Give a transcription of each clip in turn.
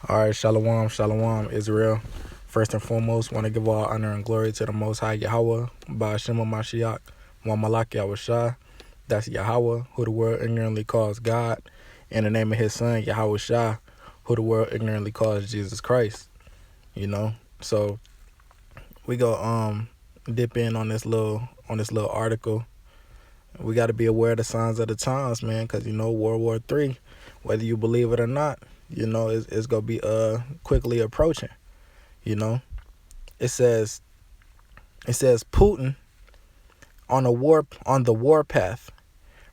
All right, shalom, shalom, Israel. First and foremost, want to give all honor and glory to the Most High Yahweh, Ba'ashim Mashiach, Wa Malak Yahushua. That's Yahweh, who the world ignorantly calls God, in the name of His Son Yahushua, who the world ignorantly calls Jesus Christ. So we go dip in on this little article. We got to be aware of the signs of the times, man, because World War III, whether you believe it or not, it's gonna be quickly approaching. It says Putin on the war path.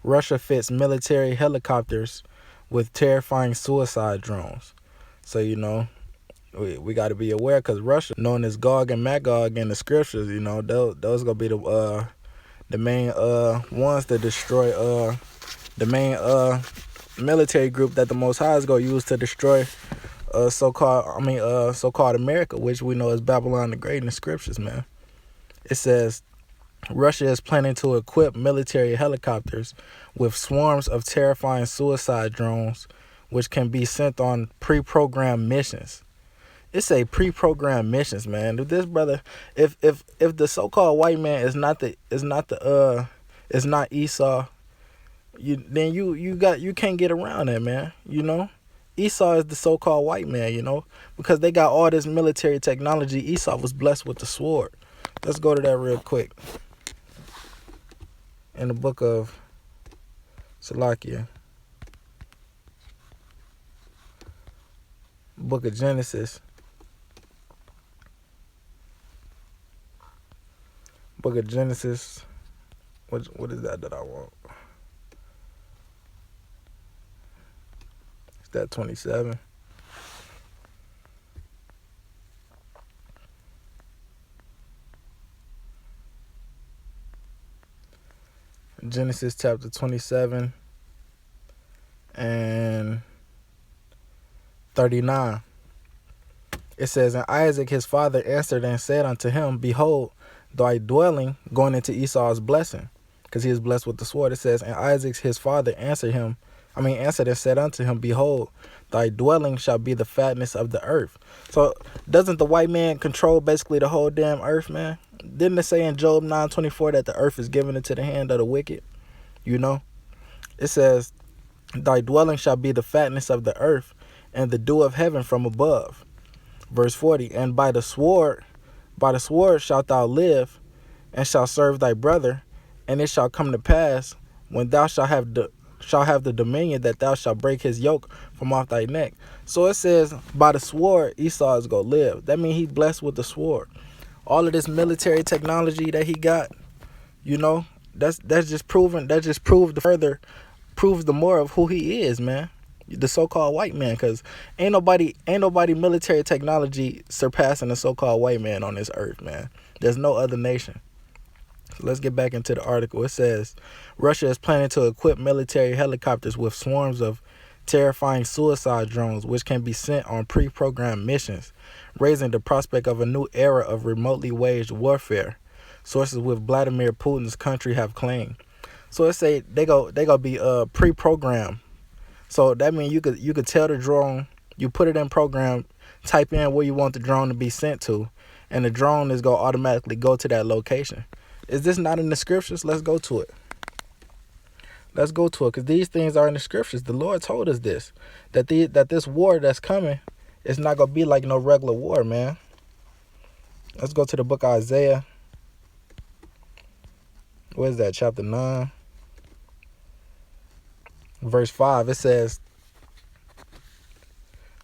Russia fits military helicopters with terrifying suicide drones. So we got to be aware, because Russia, known as Gog and Magog in the scriptures, those gonna be the main ones that destroy the main military group that the Most High is gonna use to destroy so-called America, which we know is Babylon the Great in the scriptures, man. It says Russia is planning to equip military helicopters with swarms of terrifying suicide drones, which can be sent on pre-programmed missions. It's a pre-programmed missions, man. If this brother, if the so-called white man is not Esau, you can't get around that, man. Esau is the so-called white man, because they got all this military technology. Esau was blessed with the sword. Let's go to that real quick. In the book of Salakia, book of Genesis, what is that I want? Is that 27? Genesis chapter 27 and 39. It says, and Isaac his father answered and said unto him, behold, thy dwelling, going into Esau's blessing, because he is blessed with the sword. It says, and Isaac his father answered and said unto him, behold, thy dwelling shall be the fatness of the earth. So doesn't the white man control basically the whole damn earth, man? Didn't it say in Job 9:24 that the earth is given into the hand of the wicked? It says, thy dwelling shall be the fatness of the earth, and the dew of heaven from above. Verse 40, and by the sword shalt thou live, and shalt serve thy brother, and it shall come to pass, when thou shalt have the dominion, that thou shalt break his yoke from off thy neck. So it says, by the sword Esau is gonna live. That means he's blessed with the sword. All of this military technology that he got, that's just proves the more of who he is, man. The so-called white man, because ain't nobody military technology surpassing the so-called white man on this earth, man. There's no other nation. So let's get back into the article. It says Russia is planning to equip military helicopters with swarms of terrifying suicide drones, which can be sent on pre-programmed missions, raising the prospect of a new era of remotely waged warfare, sources with Vladimir Putin's country have claimed. So it say they gonna be pre-programmed. So that means you could tell the drone, you put it in program, type in where you want the drone to be sent to, and the drone is gonna automatically go to that location. Is this not in the scriptures? Let's go to it. Because these things are in the scriptures. The Lord told us this, that this war that's coming is not gonna be like no regular war, man. Let's go to the book of Isaiah. What is that? Chapter 9, verse 5. It says,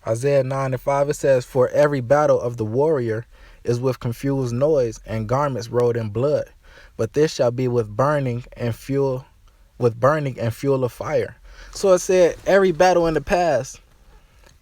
Isaiah 9:5. It says, for every battle of the warrior is with confused noise and garments rolled in blood, but this shall be with burning and fuel of fire. So it said every battle in the past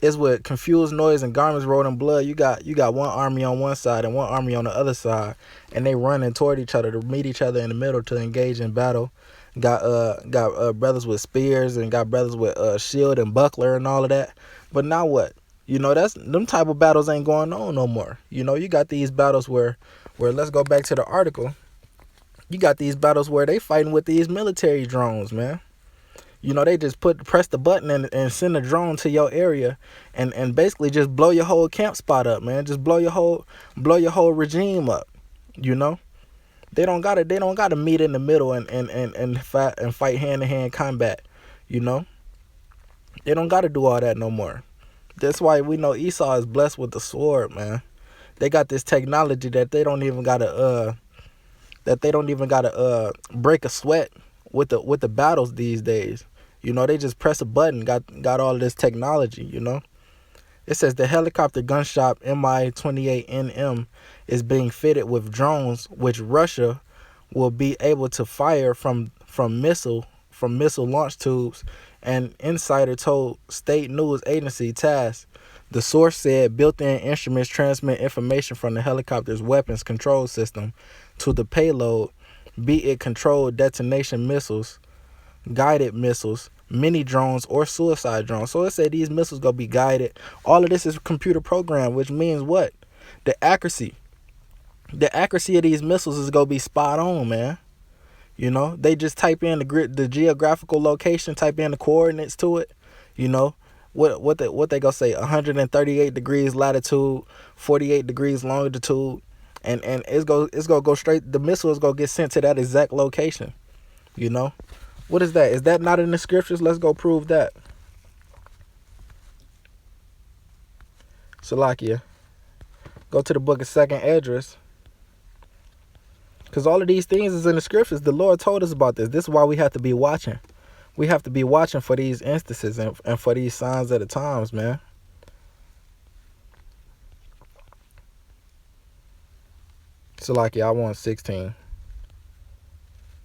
is with confused noise and garments rolled in blood. You got one army on one side and one army on the other side, and they running toward each other to meet each other in the middle to engage in battle. Got brothers with spears, and got brothers with shield and buckler and all of that. But now what? That's them type of battles ain't going on no more. You got these battles where let's go back to the article. You got these battles where they fighting with these military drones, man. They just press the button and send a drone to your area and basically just blow your whole camp spot up, man. Just blow your whole regime up. They don't gotta meet in the middle and fight hand to hand combat. They don't gotta do all that no more. That's why we know Esau is blessed with the sword, man. They got this technology that they don't even gotta break a sweat with the battles these days. They just press a button, got all of this technology. It says the helicopter gun shop Mi-28NM is being fitted with drones, which Russia will be able to fire from missile launch tubes. An insider told state news agency TASS. The source said built-in instruments transmit information from the helicopter's weapons control system to the payload, be it controlled detonation missiles, guided missiles, mini drones, or suicide drones. So it said these missiles gonna be guided. All of this is computer programmed, which means what? The accuracy of these missiles is gonna be spot on, man. They just type in the geographical location, type in the coordinates to it. What they gonna say? 138 degrees latitude, 48 degrees longitude, and it's gonna go straight. The missile is gonna get sent to that exact location. What is that? Is that not in the scriptures? Let's go prove that. Salakia. Go to the book of 2nd Esdras. Because all of these things is in the scriptures. The Lord told us about this. This is why we have to be watching. We have to be watching for these instances and for these signs of the times, man. Salakia, I want 16.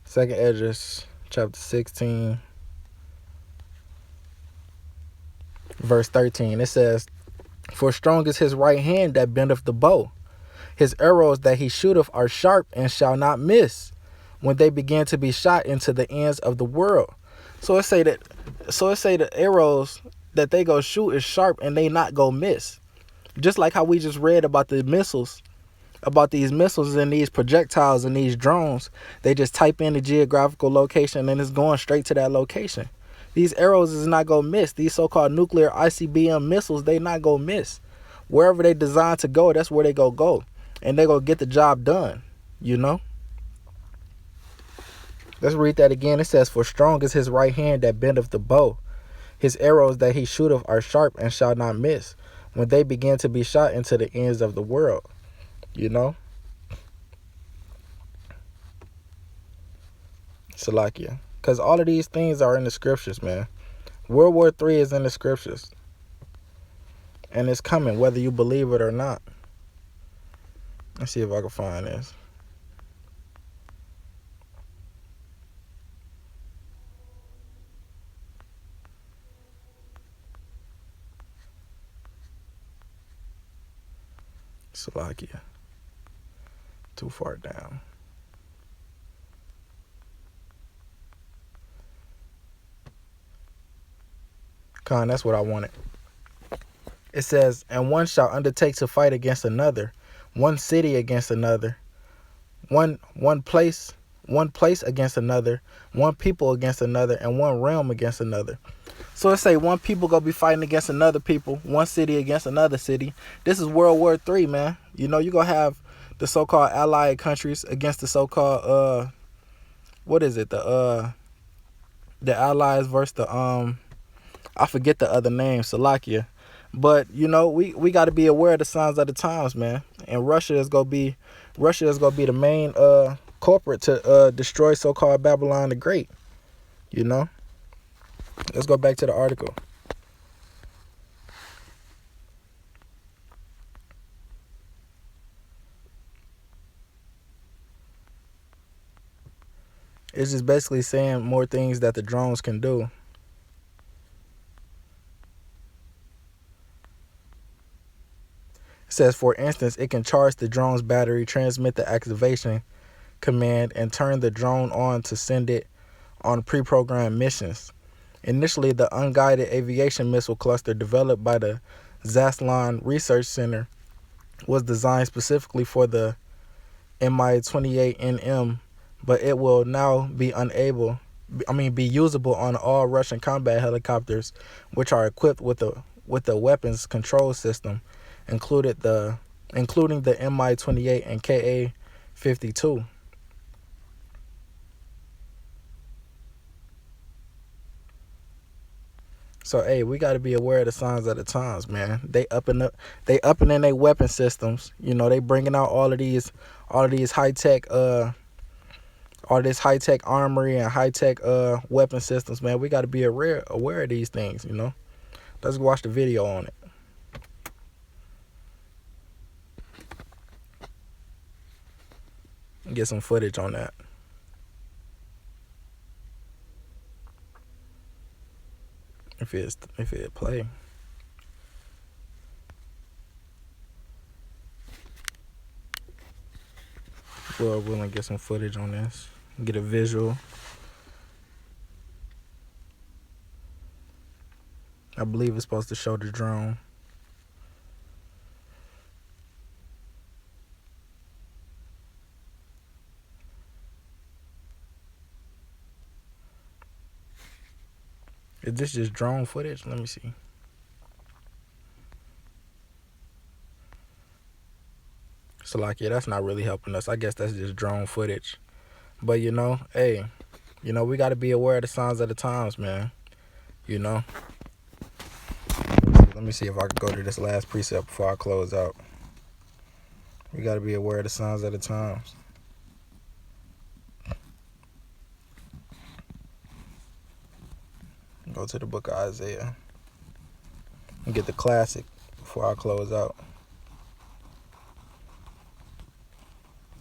2nd Esdras, chapter 16, verse 13. It says, "For strong is his right hand that bendeth the bow. His arrows that he shooteth are sharp and shall not miss, when they begin to be shot into the ends of the world." So it say the arrows that they go shoot is sharp and they not go miss. Just like how we just read about the missiles, about these missiles and these projectiles and these drones. They just type in the geographical location and it's going straight to that location. These arrows is not gonna miss. These so-called nuclear ICBM missiles, they not gonna miss. Wherever they designed to go, that's where they go. And they gonna get the job done. Let's read that again. It says, "For strong is his right hand that bendeth the bow. His arrows that he shooteth are sharp and shall not miss, when they begin to be shot into the ends of the world." Salakia. Because all of these things are in the scriptures, man. World War III is in the scriptures. And it's coming, whether you believe it or not. Let's see if I can find this. Salakia. Too far down. Con, that's what I wanted. It says, "And one shall undertake to fight against another, one city against another, one place against another, one people against another, and one realm against another." So let's say one people gonna be fighting against another people, one city against another city. This is World War III, man. You gonna have the so-called allied countries against the so-called what is it? The allies versus the I forget the other name, Salakia. But we got to be aware of the signs of the times, man. And Russia is gonna be the main culprit to destroy so-called Babylon the Great. Let's go back to the article. It's just basically saying more things that the drones can do. It says, for instance, it can charge the drone's battery, transmit the activation command, and turn the drone on to send it on pre-programmed missions. Initially, the unguided aviation missile cluster developed by the Zaslon Research Center was designed specifically for the Mi-28NM, but it will now be unable be usable on all Russian combat helicopters, which are equipped with a weapons control system, including the Mi-28 and Ka-52. So hey, we got to be aware of the signs of the times, man. They upping in their weapon systems. They bringing out all of these high tech all this high tech armory and high tech weapon systems, man. We got to be aware of these things. Let's watch the video on it. Get some footage on that. If it play. Lord willing, get some footage on this. Get a visual. I believe it's supposed to show the drone. Is this just drone footage? Let me see. So like, yeah, that's not really helping us. I guess that's just drone footage. But hey, we got to be aware of the signs of the times, man. Let me see if I can go to this last precept before I close out. We got to be aware of the signs of the times. Go to the book of Isaiah and get the classic before I close out.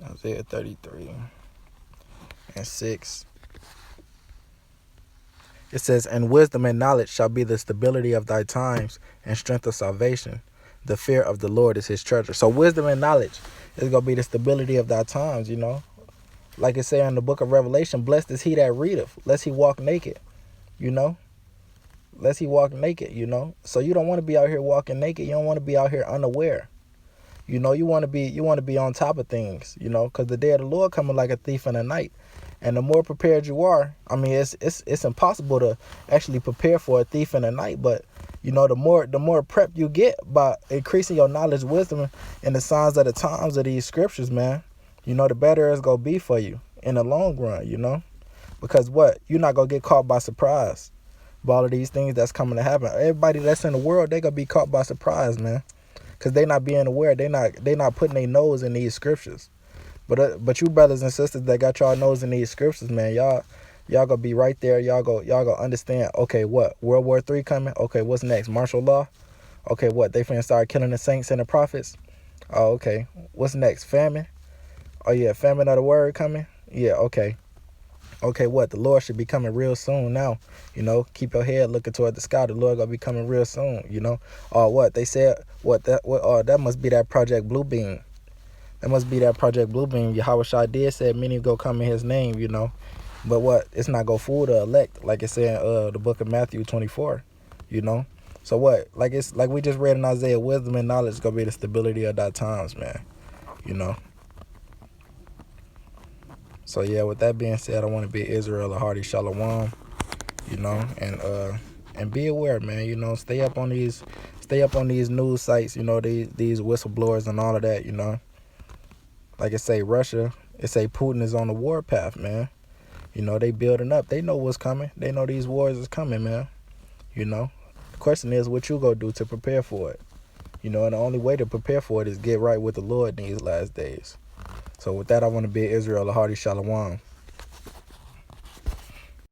Isaiah 33:6. It says, "And wisdom and knowledge shall be the stability of thy times, and strength of salvation. The fear of the Lord is his treasure." So wisdom and knowledge is going to be the stability of thy times, Like it says in the book of Revelation, blessed is he that readeth, lest he walk naked, Lest he walk naked, So you don't want to be out here walking naked. You don't want to be out here unaware. You want to be on top of things, because the day of the Lord coming like a thief in the night. And the more prepared you are, it's impossible to actually prepare for a thief in the night. But the more prep you get by increasing your knowledge, wisdom, and the signs of the times of these scriptures, man, the better it's gonna be for you in the long run. Because you're not gonna get caught by surprise by all of these things that's coming to happen. Everybody that's in the world, they gonna be caught by surprise, man, because they not being aware. They not putting their nose in these scriptures. But you brothers and sisters that got y'all nose in these scriptures, man, y'all gonna be right there. Y'all gonna understand. Okay, what? World War III coming? Okay, what's next? Martial law? Okay, what? They finna start killing the saints and the prophets? Oh, okay. What's next? Famine? Oh yeah, famine of the word coming? Yeah, okay. Okay, what? The Lord should be coming real soon now. Keep your head looking toward the sky. The Lord gonna be coming real soon, Or what? They said, that must be that Project Bluebeam. That must be that Project Bluebeam. Yahweh Shai did said many go come in his name, But what? It's not gonna fool the elect, like it said in the book of Matthew 24, So what? Like we just read in Isaiah, wisdom and knowledge is gonna be the stability of thy times, man. So yeah, with that being said, I want to bid Israel a hearty shalom, and be aware, man. Stay up on these news sites, these whistleblowers and all of that, Like it say Russia, it say Putin is on the warpath, man. They building up. They know what's coming. They know these wars is coming, man. The question is what you gonna do to prepare for it. And the only way to prepare for it is get right with the Lord in these last days. So with that, I want to bid Israel a hearty shalom.